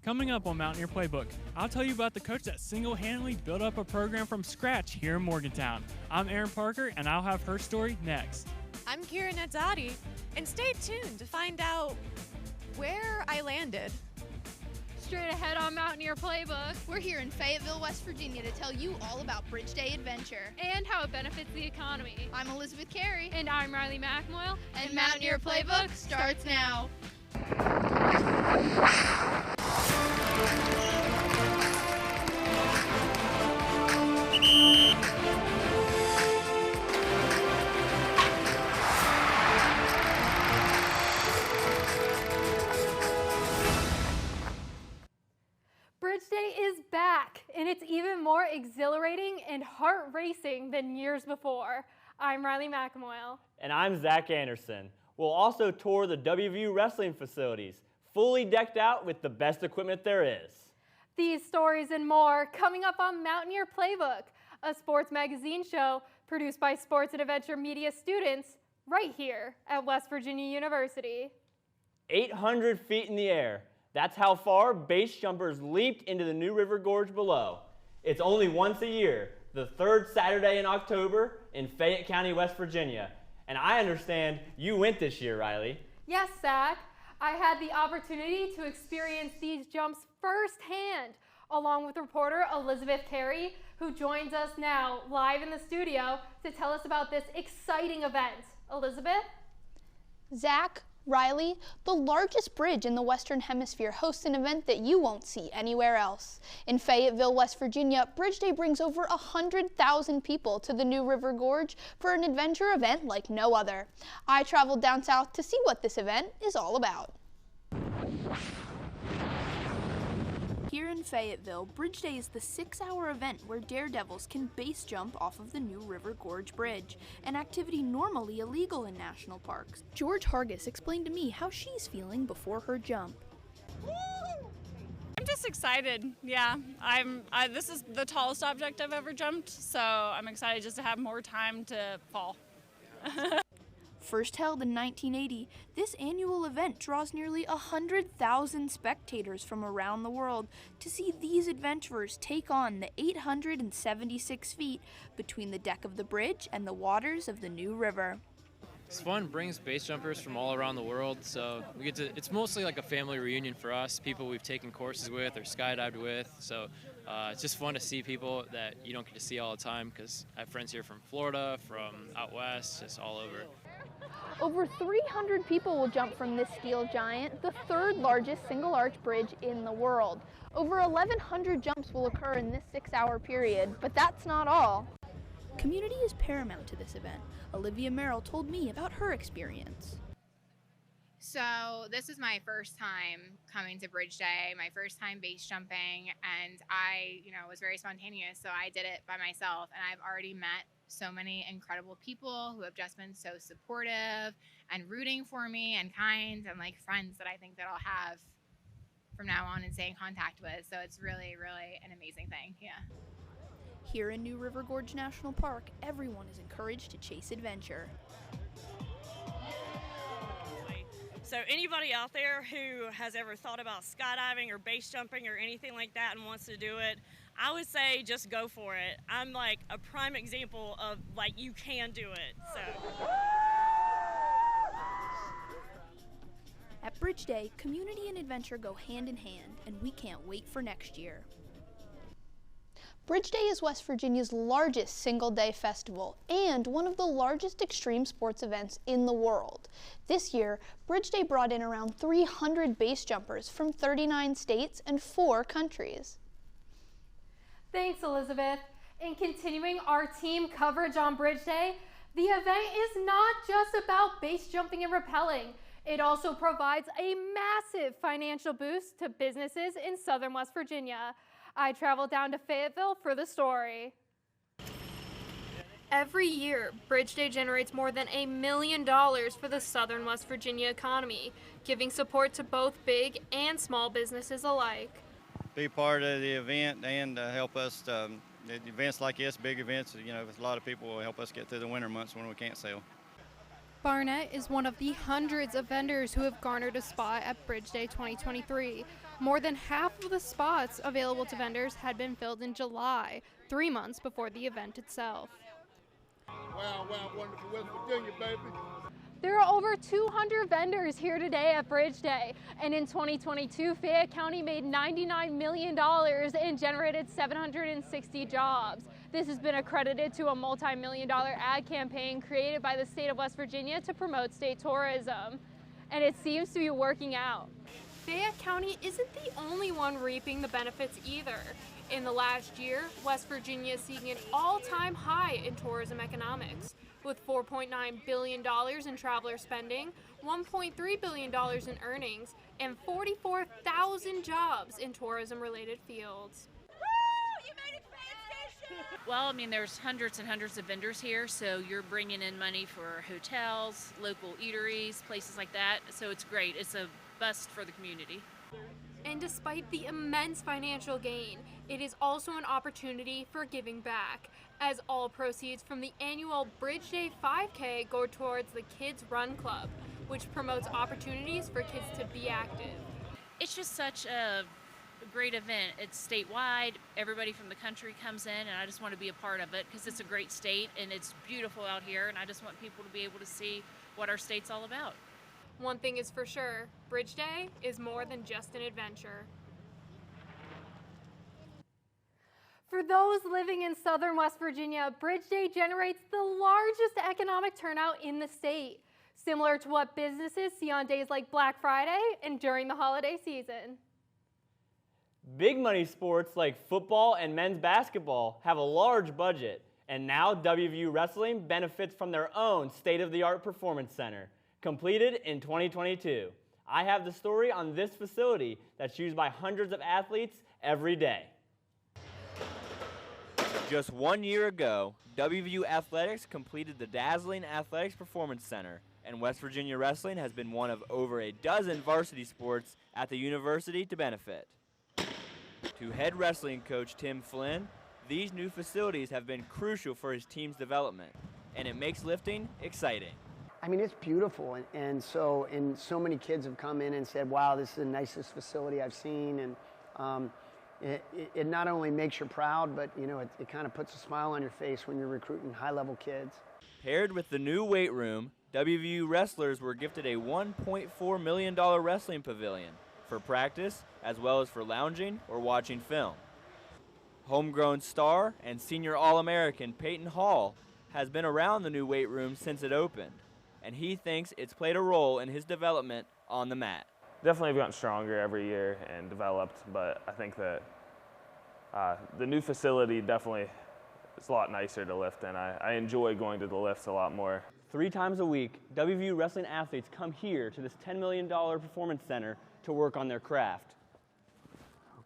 Coming up on Mountaineer Playbook, I'll tell you about the coach that single-handedly built up a program from scratch here in Morgantown. I'm Aaron Parker, and I'll have her story next. I'm Kira Nazzati, and stay tuned to find out where I landed. Straight ahead on Mountaineer Playbook. We're here in Fayetteville, West Virginia to tell you all about Bridge Day Adventure. And how it benefits the economy. I'm Elizabeth Carey. And I'm Riley McMoyle. And Mountaineer Playbook starts now. Bridge Day is back, and it's even more exhilarating and heart-racing than years before. I'm Riley McMoyle. And I'm Zach Anderson. We'll also tour the WVU wrestling facilities, fully decked out with the best equipment there is. These stories and more coming up on Mountaineer Playbook, a sports magazine show produced by Sports and Adventure Media students right here at West Virginia University. 800 feet in the air. That's how far base jumpers leaped into the New River Gorge below. It's only once a year, the third Saturday in October in Fayette County, West Virginia. And I understand you went this year, Riley. Yes, Zach. I had the opportunity to experience these jumps firsthand, along with reporter Elizabeth Carey, who joins us now live in the studio to tell us about this exciting event. Elizabeth? Zach, Riley, the largest bridge in the Western Hemisphere hosts an event that you won't see anywhere else. In Fayetteville, West Virginia, Bridge Day brings over 100,000 people to the New River Gorge for an adventure event like no other. I traveled down south to see what this event is all about. Here in Fayetteville, Bridge Day is the 6-hour event where daredevils can base jump off of the New River Gorge Bridge, an activity normally illegal in national parks. George Hargis explained to me how she's feeling before her jump. I'm just excited. Yeah, this is the tallest object I've ever jumped, so I'm excited just to have more time to fall. First held in 1980, this annual event draws nearly 100,000 spectators from around the world to see these adventurers take on the 876 feet between the deck of the bridge and the waters of the New River. It's fun, brings base jumpers from all around the world, so it's mostly like a family reunion for us, people we've taken courses with or skydived with, so it's just fun to see people that you don't get to see all the time because I have friends here from Florida, from out west, just all over. Over 300 people will jump from this steel giant, the third largest single-arch bridge in the world. Over 1,100 jumps will occur in this 6-hour period, but that's not all. Community is paramount to this event. Olivia Merrill told me about her experience. So this is my first time coming to Bridge Day, my first time base jumping, and I, was very spontaneous, so I did it by myself, and I've already met so many incredible people who have just been so supportive and rooting for me and kind and like friends that I think that I'll have from now on and stay in contact with. So it's really, really an amazing thing. Yeah. Here in New River Gorge National Park, everyone is encouraged to chase adventure. So anybody out there who has ever thought about skydiving or base jumping or anything like that and wants to do it, I would say just go for it. I'm like a prime example of like you can do it. So. At Bridge Day, community and adventure go hand in hand, and we can't wait for next year. Bridge Day is West Virginia's largest single-day festival and one of the largest extreme sports events in the world. This year, Bridge Day brought in around 300 base jumpers from 39 states and 4 countries. Thanks, Elizabeth. In continuing our team coverage on Bridge Day, the event is not just about base jumping and rappelling. It also provides a massive financial boost to businesses in southern West Virginia. I traveled down to Fayetteville for the story. Every year, Bridge Day generates more than $1 million for the southern West Virginia economy, giving support to both big and small businesses alike. Be part of the event and help us, events like this, big events, a lot of people will help us get through the winter months when we can't sail. Barnett is one of the hundreds of vendors who have garnered a spot at Bridge Day 2023. More than half of the spots available to vendors had been filled in July, 3 months before the event itself. Wow, wonderful West Virginia, baby. There are over 200 vendors here today at Bridge Day, and in 2022, Fayette County made $99 million and generated 760 jobs. This has been accredited to a multi-million-dollar ad campaign created by the state of West Virginia to promote state tourism, and it seems to be working out. Fayette County isn't the only one reaping the benefits either. In the last year, West Virginia is seeing an all-time high in tourism economics, with $4.9 billion in traveler spending, $1.3 billion in earnings, and 44,000 jobs in tourism-related fields. Woo! You made it to Fayette Station! Well, I mean, there's hundreds and hundreds of vendors here, so you're bringing in money for hotels, local eateries, places like that, so it's great. It's a bust for the community. And despite the immense financial gain, it is also an opportunity for giving back, as all proceeds from the annual Bridge Day 5K go towards the Kids Run Club, which promotes opportunities for kids to be active. It's just such a great event. It's statewide. Everybody from the country comes in, and I just want to be a part of it because it's a great state and it's beautiful out here, and I just want people to be able to see what our state's all about. One thing is for sure, Bridge Day is more than just an adventure. For those living in southern West Virginia, Bridge Day generates the largest economic turnout in the state, similar to what businesses see on days like Black Friday and during the holiday season. Big money sports like football and men's basketball have a large budget, and now WVU Wrestling benefits from their own state-of-the-art performance center, completed in 2022. I have the story on this facility that's used by hundreds of athletes every day. Just 1 year ago, WVU Athletics completed the dazzling Athletics Performance Center, and West Virginia Wrestling has been one of over a dozen varsity sports at the university to benefit. To head wrestling coach Tim Flynn, these new facilities have been crucial for his team's development, and it makes lifting exciting. I mean, it's beautiful, and so many kids have come in and said, wow, this is the nicest facility I've seen, and it not only makes you proud, but you know, it kind of puts a smile on your face when you're recruiting high-level kids. Paired with the new weight room, WVU wrestlers were gifted a $1.4 million wrestling pavilion for practice as well as for lounging or watching film. Homegrown star and senior All-American Peyton Hall has been around the new weight room since it opened, and he thinks it's played a role in his development on the mat. Definitely have gotten stronger every year and developed, but I think that the new facility definitely is a lot nicer to lift in. I enjoy going to the lifts a lot more. 3 times a week, WVU wrestling athletes come here to this $10 million performance center to work on their craft,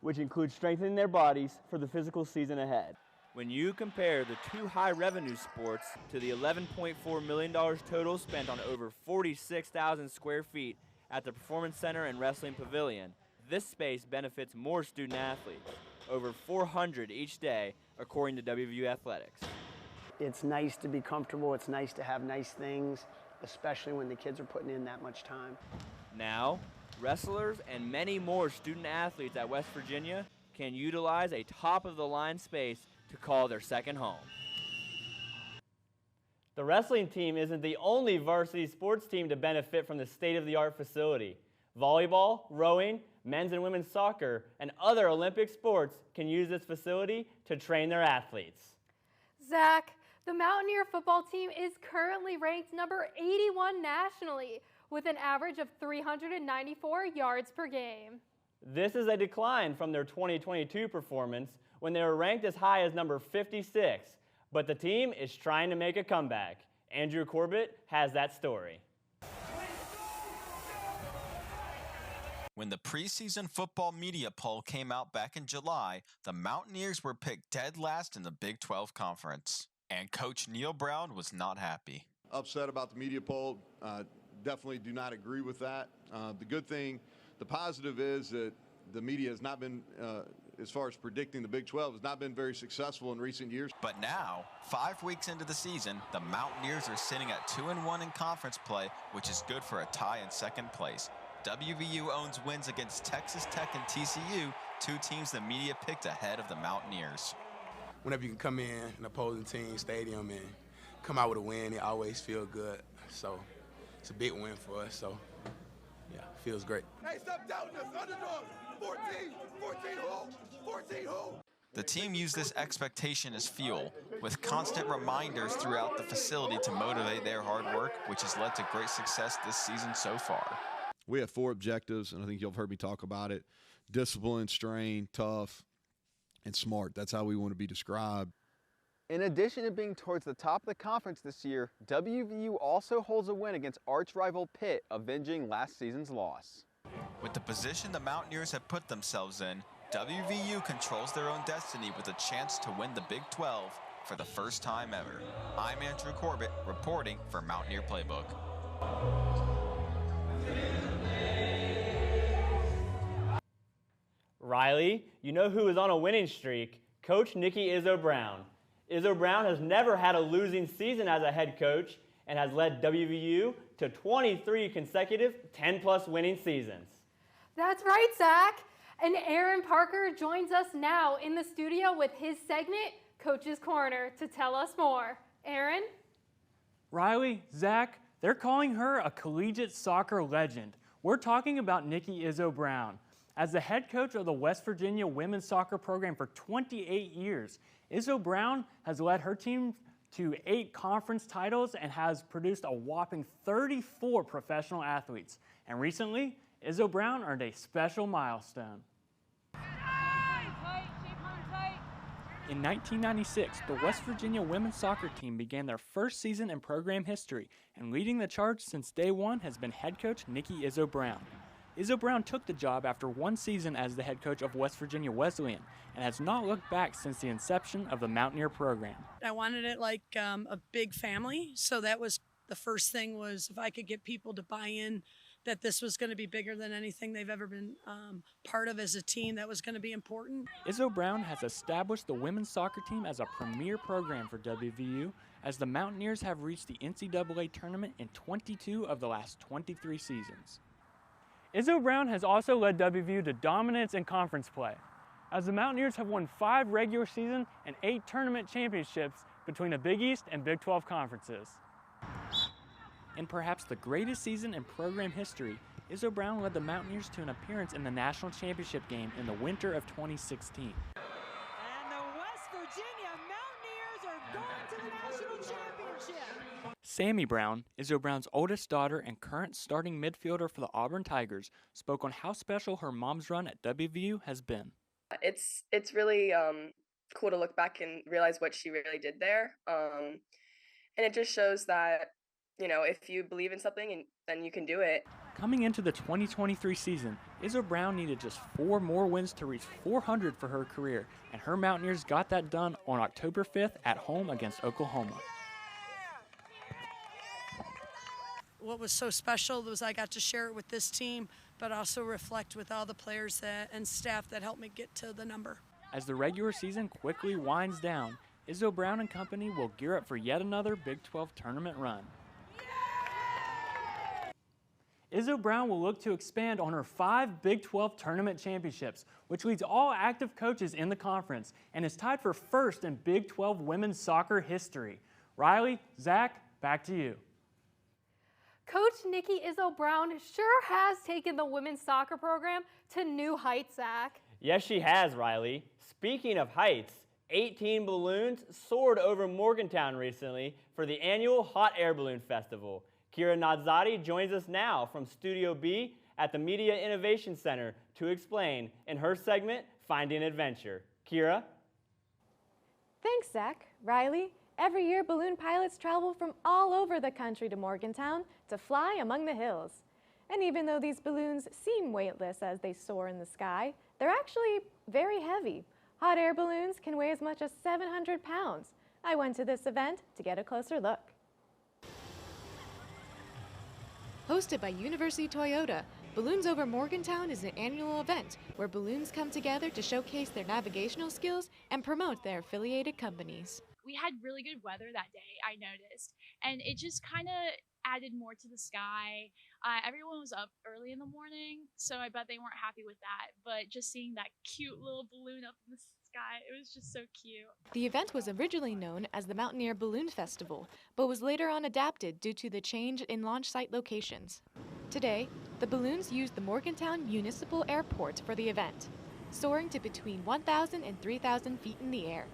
which includes strengthening their bodies for the physical season ahead. When you compare the 2 high-revenue sports to the $11.4 million total spent on over 46,000 square feet at the Performance Center and Wrestling Pavilion, this space benefits more student athletes, over 400 each day, according to WVU Athletics. It's nice to be comfortable. It's nice to have nice things, especially when the kids are putting in that much time. Now, wrestlers and many more student athletes at West Virginia can utilize a top-of-the-line space to call their second home. The wrestling team isn't the only varsity sports team to benefit from the state-of-the-art facility. Volleyball, rowing, men's and women's soccer, and other Olympic sports can use this facility to train their athletes. Zach, the Mountaineer football team is currently ranked number 81 nationally, with an average of 394 yards per game. This is a decline from their 2022 performance when they were ranked as high as number 56, but the team is trying to make a comeback. Andrew Corbett has that story. When the preseason football media poll came out back in July, the Mountaineers were picked dead last in the Big 12 Conference, and Coach Neil Brown was not happy. Upset about the media poll. Definitely do not agree with that. The positive is that the media has not been, as far as predicting the Big 12, has not been very successful in recent years. But now, 5 weeks into the season, the Mountaineers are sitting at 2-1 in conference play, which is good for a tie in second place. WVU owns wins against Texas Tech and TCU, two teams the media picked ahead of the Mountaineers. Whenever you can come in an opposing team stadium and come out with a win, it always feels good. So it's a big win for us. So yeah, feels great. Hey, stop doubting us, underdogs. 14 who? The team used this expectation as fuel, with constant reminders throughout the facility to motivate their hard work, which has led to great success this season so far. We have 4 objectives, and I think you've heard me talk about it. Discipline, strain, tough, and smart. That's how we want to be described. In addition to being towards the top of the conference this year, WVU also holds a win against arch-rival Pitt, avenging last season's loss. With the position the Mountaineers have put themselves in, WVU controls their own destiny with a chance to win the Big 12 for the first time ever. I'm Andrew Corbett, reporting for Mountaineer Playbook. Riley, you know who is on a winning streak? Coach Nikki Izzo Brown. Izzo Brown has never had a losing season as a head coach and has led WVU to 23 consecutive 10-plus winning seasons. That's right, Zach. And Aaron Parker joins us now in the studio with his segment, Coach's Corner, to tell us more. Aaron? Riley, Zach, they're calling her a collegiate soccer legend. We're talking about Nikki Izzo Brown. As the head coach of the West Virginia women's soccer program for 28 years, Izzo Brown has led her team to 8 conference titles and has produced a whopping 34 professional athletes. And recently, Izzo Brown earned a special milestone. In 1996, the West Virginia women's soccer team began their first season in program history, and leading the charge since day one has been head coach Nikki Izzo Brown. Izzo Brown took the job after 1 season as the head coach of West Virginia Wesleyan and has not looked back since the inception of the Mountaineer program. I wanted it like a big family, so that was the first thing, was if I could get people to buy in that this was going to be bigger than anything they've ever been part of as a team, that was going to be important. Izzo Brown has established the women's soccer team as a premier program for WVU, as the Mountaineers have reached the NCAA tournament in 22 of the last 23 seasons. Izzo Brown has also led WVU to dominance in conference play, as the Mountaineers have won 5 regular season and 8 tournament championships between the Big East and Big 12 conferences. In perhaps the greatest season in program history, Izzo Brown led the Mountaineers to an appearance in the national championship game in the winter of 2016. And the West Virginia Mountaineers are going to the national championship. Sammy Brown, Izzo Brown's oldest daughter and current starting midfielder for the Auburn Tigers, spoke on how special her mom's run at WVU has been. It's really cool to look back and realize what she really did there. And it just shows that, you know, if you believe in something, then you can do it. Coming into the 2023 season, Izzo Brown needed just 4 more wins to reach 400 for her career, and her Mountaineers got that done on October 5th at home against Oklahoma. What was so special was I got to share it with this team, but also reflect with all the players and staff that helped me get to the number. As the regular season quickly winds down, Izzo Brown and company will gear up for yet another Big 12 tournament run. Izzo Brown will look to expand on her 5 Big 12 tournament championships, which leads all active coaches in the conference and is tied for first in Big 12 women's soccer history. Riley, Zach, back to you. Coach Nikki Izzo Brown sure has taken the women's soccer program to new heights, Zach. Yes, she has, Riley. Speaking of heights, 18 balloons soared over Morgantown recently for the annual Hot Air Balloon Festival. Kira Nadzadi joins us now from Studio B at the Media Innovation Center to explain in her segment, Finding Adventure. Kira? Thanks, Zach. Riley, every year balloon pilots travel from all over the country to Morgantown to fly among the hills. And even though these balloons seem weightless as they soar in the sky, they're actually very heavy. Hot air balloons can weigh as much as 700 pounds. I went to this event to get a closer look. Hosted by University Toyota, Balloons Over Morgantown is an annual event where balloons come together to showcase their navigational skills and promote their affiliated companies. We had really good weather that day, I noticed, and it just kind of added more to the sky. Everyone was up early in the morning, so I bet they weren't happy with that. But just seeing that cute little balloon up in the sky, it was just so cute. The event was originally known as the Mountaineer Balloon Festival, but was later on adapted due to the change in launch site locations. Today, the balloons used the Morgantown Municipal Airport for the event, soaring to between 1,000 and 3,000 feet in the air.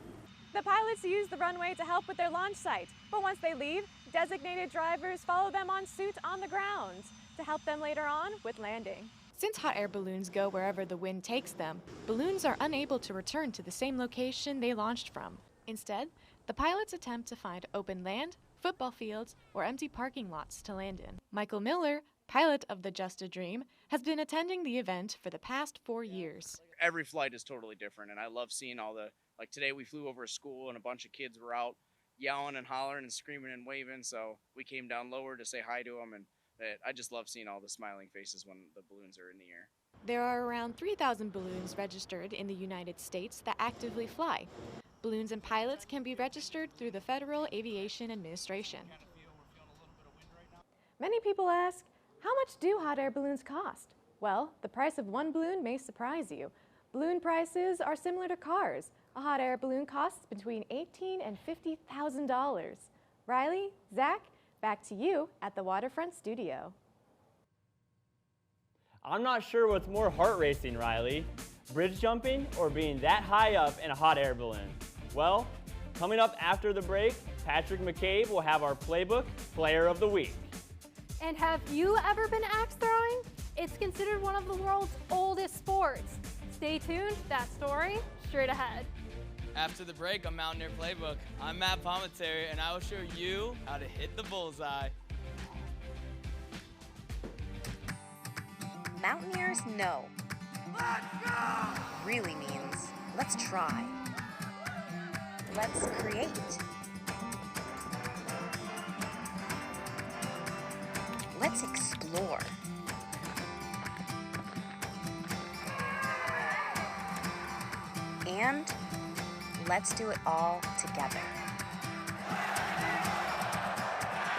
The pilots use the runway to help with their launch site, but once they leave, designated drivers follow them en route on the ground to help them later on with landing. Since hot air balloons go wherever the wind takes them, balloons are unable to return to the same location they launched from. Instead, the pilots attempt to find open land, football fields, or empty parking lots to land in. Michael Miller, pilot of the Just a Dream, has been attending the event for the past 4 years. Every flight is totally different, and I love seeing all the, like today we flew over a school and a bunch of kids were out yelling and hollering and screaming and waving, so we came down lower to say hi to them, and I just love seeing all the smiling faces when the balloons are in the air. There are around 3,000 balloons registered in the United States that actively fly. Balloons and pilots can be registered through the Federal Aviation Administration. Many people ask, how much do hot air balloons cost? Well, the price of one balloon may surprise you. Balloon prices are similar to cars. A hot air balloon costs between $18,000 and $50,000. Riley, Zach, back to you at the Waterfront Studio. I'm not sure what's more heart racing, Riley. Bridge jumping or being that high up in a hot air balloon? Well, coming up after the break, Patrick McCabe will have our Playbook Player of the Week. And have you ever been axe throwing? It's considered one of the world's oldest sports. Stay tuned, that story straight ahead. After the break on Mountaineer Playbook, I'm Matt Palmentary, and I will show you how to hit the bullseye. Mountaineers know. Let's go! Really means let's try. Let's create. Let's explore. And let's do it all together.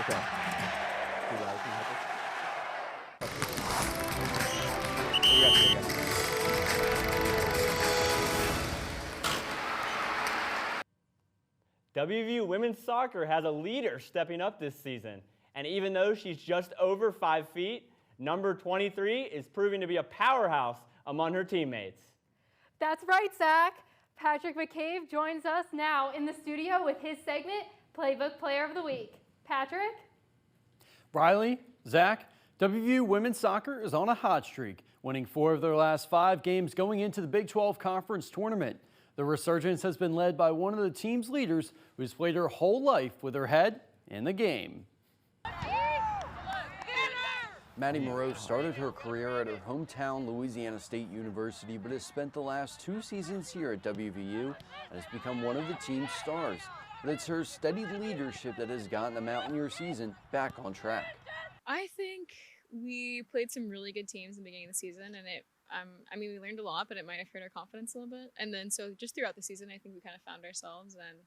Okay. WVU women's soccer has a leader stepping up this season. And even though she's just over 5 feet, number 23 is proving to be a powerhouse among her teammates. That's right, Zach. Patrick McCabe joins us now in the studio with his segment, Playbook Player of the Week. Patrick? Riley, Zach, WVU women's soccer is on a hot streak, winning 4 of their last 5 games going into the Big 12 Conference Tournament. The resurgence has been led by one of the team's leaders who has played her whole life with her head in the game. Maddie Moreau started her career at her hometown Louisiana State University, but has spent the last 2 seasons here at WVU and has become one of the team's stars. But it's her steady leadership that has gotten the Mountaineer season back on track. I think we played some really good teams in the beginning of the season, and we learned a lot, but it might have hurt our confidence a little bit. And then so just throughout the season, I think we kind of found ourselves and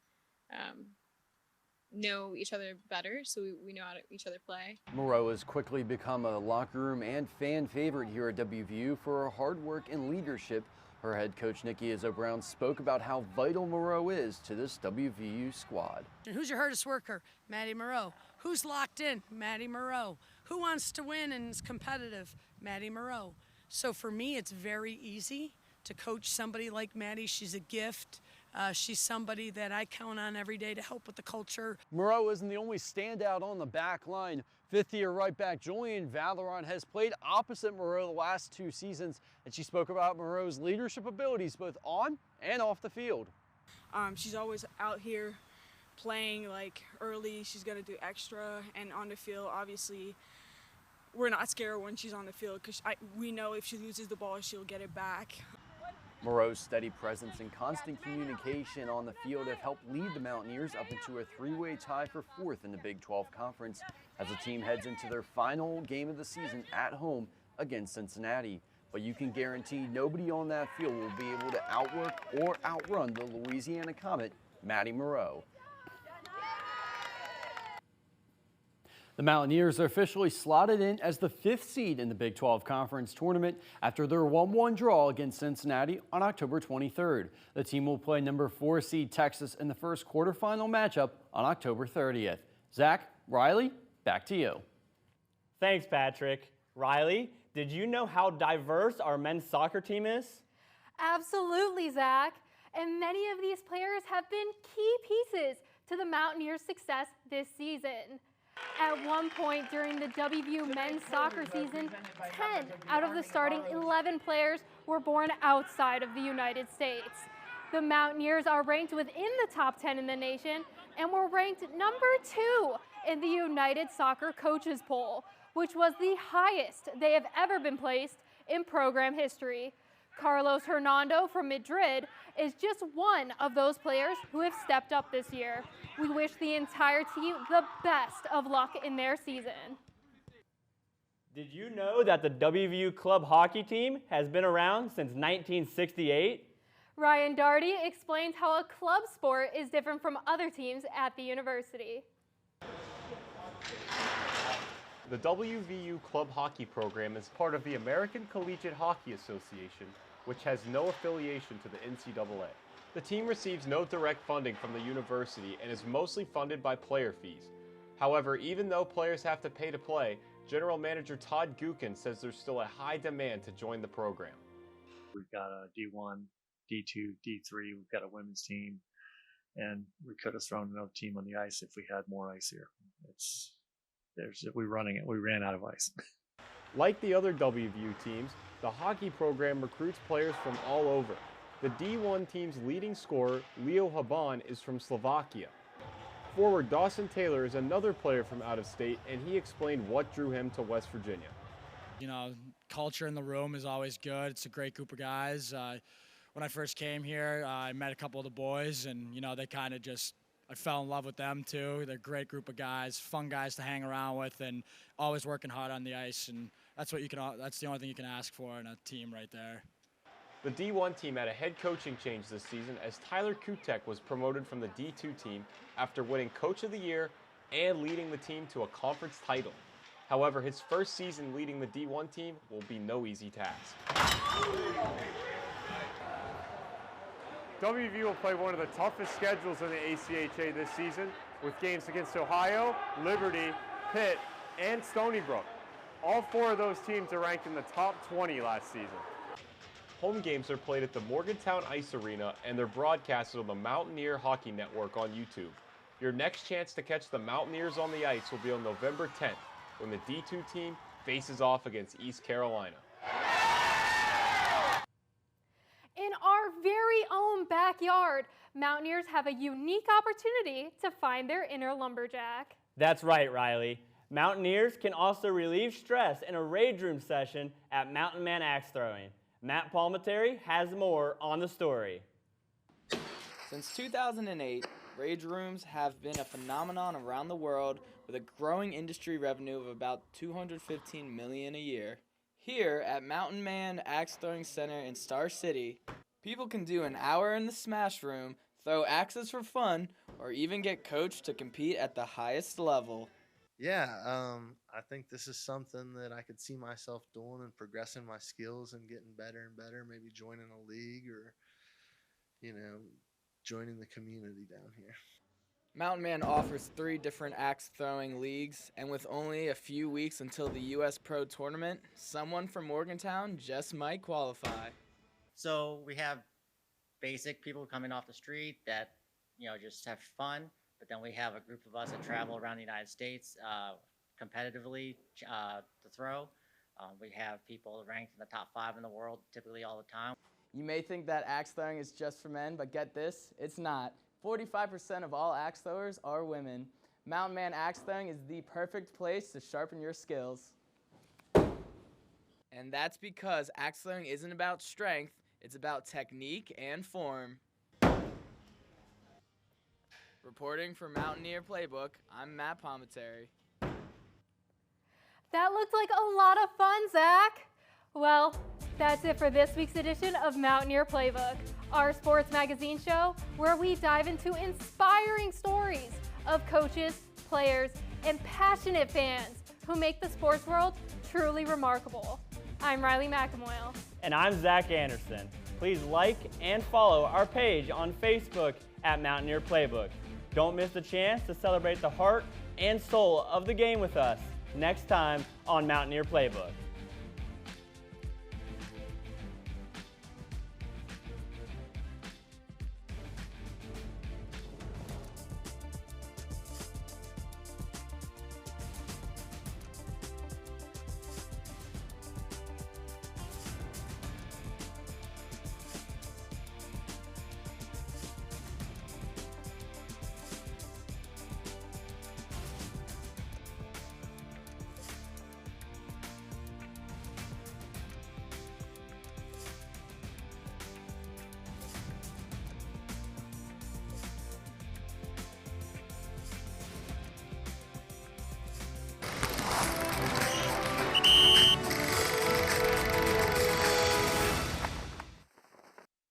know each other better, so we know how to each other play. Moreau has quickly become a locker room and fan favorite here at WVU for her hard work and leadership. Her head coach, Nikki Izzo Brown, spoke about how vital Moreau is to this WVU squad. And who's your hardest worker? Maddie Moreau. Who's locked in? Maddie Moreau. Who wants to win and is competitive? Maddie Moreau. So for me, it's very easy to coach somebody like Maddie. She's a gift. She's somebody that I count on every day to help with the culture. Moreau isn't the only standout on the back line. 5th-year right back Julian Valeron has played opposite Moreau the last 2 seasons, and she spoke about Moreau's leadership abilities both on and off the field. She's always out here playing like early. She's got to do extra, and on the field, obviously, we're not scared when she's on the field because we know if she loses the ball, she'll get it back. Moreau's steady presence and constant communication on the field have helped lead the Mountaineers up into a 3-way tie for 4th in the Big 12 Conference as the team heads into their final game of the season at home against Cincinnati. But you can guarantee nobody on that field will be able to outwork or outrun the Louisiana Comet, Maddie Moreau. The Mountaineers are officially slotted in as the 5th seed in the Big 12 Conference Tournament after their 1-1 draw against Cincinnati on October 23rd. The team will play number 4 seed Texas in the first quarterfinal matchup on October 30th. Zach, Riley, back to you. Thanks, Patrick. Riley, did you know how diverse our men's soccer team is? Absolutely, Zach. And many of these players have been key pieces to the Mountaineers' success this season. At one point during the WVU men's soccer season, 10 out of the starting 11 players were born outside of the United States. The Mountaineers are ranked within the top 10 in the nation and were ranked number 2 in the United Soccer Coaches Poll, which was the highest they have ever been placed in program history. Carlos Hernando from Madrid is just one of those players who have stepped up this year. We wish the entire team the best of luck in their season. Did you know that the WVU club hockey team has been around since 1968? Ryan Darty explains how a club sport is different from other teams at the university. The WVU club hockey program is part of the American Collegiate Hockey Association, which has no affiliation to the NCAA. The team receives no direct funding from the university and is mostly funded by player fees. However, even though players have to pay to play, General Manager Todd Gukin says there's still a high demand to join the program. We've got a D1, D2, D3, we've got a women's team, and we could have thrown another team on the ice if we had more ice here. We ran out of ice. Like the other WVU teams, the hockey program recruits players from all over. The D1 team's leading scorer, Leo Haban, is from Slovakia. Forward Dawson Taylor is another player from out of state, and he explained what drew him to West Virginia. You know, culture in the room is always good. It's a great group of guys. When I first came here, I met a couple of the boys, and, you know, they kind of just, I fell in love with them too. They're a great group of guys, fun guys to hang around with, and always working hard on the ice. And that's the only thing you can ask for in a team right there. The D1 team had a head coaching change this season as Tyler Kutek was promoted from the D2 team after winning Coach of the Year and leading the team to a conference title. However, his first season leading the D1 team will be no easy task. WVU will play one of the toughest schedules in the ACHA this season, with games against Ohio, Liberty, Pitt, and Stony Brook. All 4 of those teams are ranked in the top 20 last season. Home games are played at the Morgantown Ice Arena, and they're broadcasted on the Mountaineer Hockey Network on YouTube. Your next chance to catch the Mountaineers on the ice will be on November 10th, when the D2 team faces off against East Carolina. In our very own backyard, Mountaineers have a unique opportunity to find their inner lumberjack. That's right, Riley. Mountaineers can also relieve stress in a rage room session at Mountain Man Axe Throwing. Matt Palminteri has more on the story. Since 2008, rage rooms have been a phenomenon around the world with a growing industry revenue of about $215 million a year. Here at Mountain Man Axe Throwing Center in Star City, people can do an hour in the smash room, throw axes for fun, or even get coached to compete at the highest level. Yeah, I think this is something that I could see myself doing and progressing my skills and getting better and better, maybe joining a league or, joining the community down here. Mountain Man offers 3 different axe throwing leagues, and with only a few weeks until the U.S. Pro Tournament, someone from Morgantown just might qualify. So we have basic people coming off the street that, just have fun. But then we have a group of us that travel around the United States competitively to throw. We have people ranked in the top 5 in the world typically all the time. You may think that axe throwing is just for men, but get this, it's not. 45% of all axe throwers are women. Mountain Man Axe Throwing is the perfect place to sharpen your skills. And that's because axe throwing isn't about strength, it's about technique and form. Reporting for Mountaineer Playbook, I'm Matt Palminteri. That looked like a lot of fun, Zach. Well, that's it for this week's edition of Mountaineer Playbook, our sports magazine show where we dive into inspiring stories of coaches, players, and passionate fans who make the sports world truly remarkable. I'm Riley McAmoyle. And I'm Zach Anderson. Please like and follow our page on Facebook at Mountaineer Playbook. Don't miss the chance to celebrate the heart and soul of the game with us next time on Mountaineer Playbook.